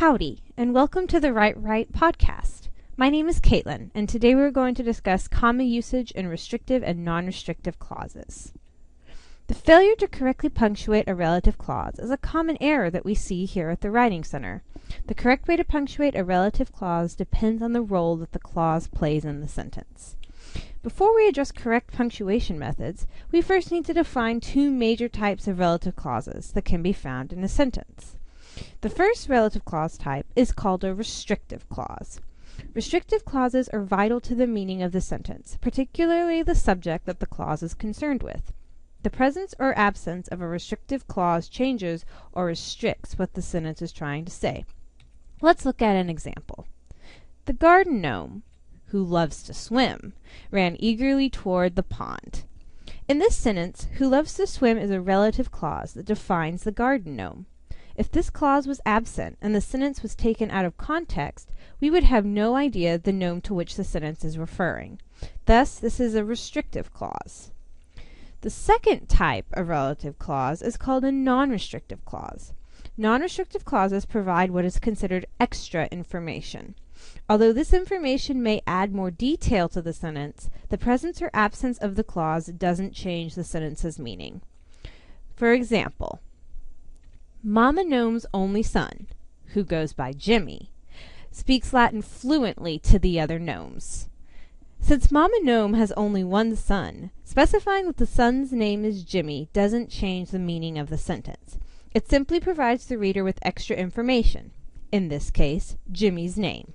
Howdy, and welcome to the Right podcast. My name is Caitlin, and today we're going to discuss common usage in restrictive and non-restrictive clauses. The failure to correctly punctuate a relative clause is a common error that we see here at the Writing Center. The correct way to punctuate a relative clause depends on the role that the clause plays in the sentence. Before we address correct punctuation methods, we first need to define two major types of relative clauses that can be found in a sentence. The first relative clause type is called a restrictive clause. Restrictive clauses are vital to the meaning of the sentence, particularly the subject that the clause is concerned with. The presence or absence of a restrictive clause changes or restricts what the sentence is trying to say. Let's look at an example. The garden gnome, who loves to swim, ran eagerly toward the pond. In this sentence, who loves to swim is a relative clause that defines the garden gnome. If this clause was absent and the sentence was taken out of context, we would have no idea the gnome to which the sentence is referring. Thus, this is a restrictive clause. The second type of relative clause is called a non-restrictive clause. Non-restrictive clauses provide what is considered extra information. Although this information may add more detail to the sentence, the presence or absence of the clause doesn't change the sentence's meaning. For example, Mama Gnome's only son, who goes by Jimmy, speaks Latin fluently to the other gnomes. Since Mama Gnome has only one son, specifying that the son's name is Jimmy doesn't change the meaning of the sentence. It simply provides the reader with extra information, in this case, Jimmy's name.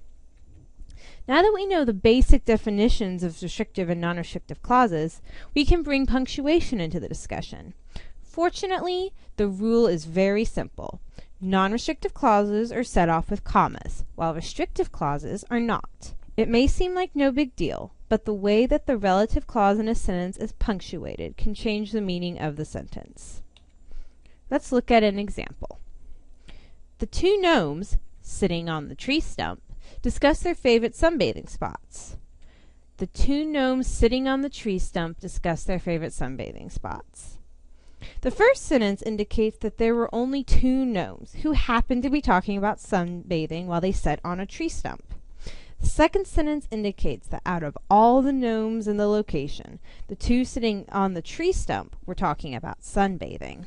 Now that we know the basic definitions of restrictive and non-restrictive clauses, we can bring punctuation into the discussion. Fortunately, the rule is very simple. Non-restrictive clauses are set off with commas, while restrictive clauses are not. It may seem like no big deal, but the way that the relative clause in a sentence is punctuated can change the meaning of the sentence. Let's look at an example. The two gnomes, sitting on the tree stump, discuss their favorite sunbathing spots. The two gnomes sitting on the tree stump discuss their favorite sunbathing spots. The first sentence indicates that there were only two gnomes who happened to be talking about sunbathing while they sat on a tree stump. The second sentence indicates that out of all the gnomes in the location, the two sitting on the tree stump were talking about sunbathing.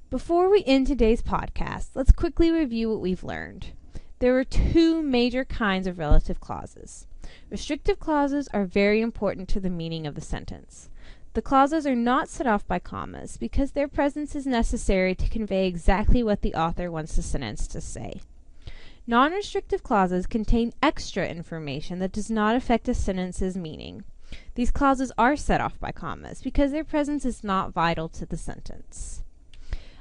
Before we end today's podcast, let's quickly review what we've learned. There are two major kinds of relative clauses. Restrictive clauses are very important to the meaning of the sentence. The clauses are not set off by commas because their presence is necessary to convey exactly what the author wants the sentence to say. Non-restrictive clauses contain extra information that does not affect a sentence's meaning. These clauses are set off by commas because their presence is not vital to the sentence.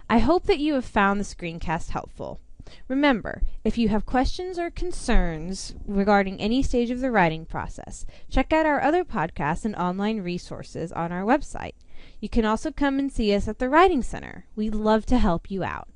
I hope that you have found the screencast helpful. Remember, if you have questions or concerns regarding any stage of the writing process, check out our other podcasts and online resources on our website. You can also come and see us at the Writing Center. We'd love to help you out.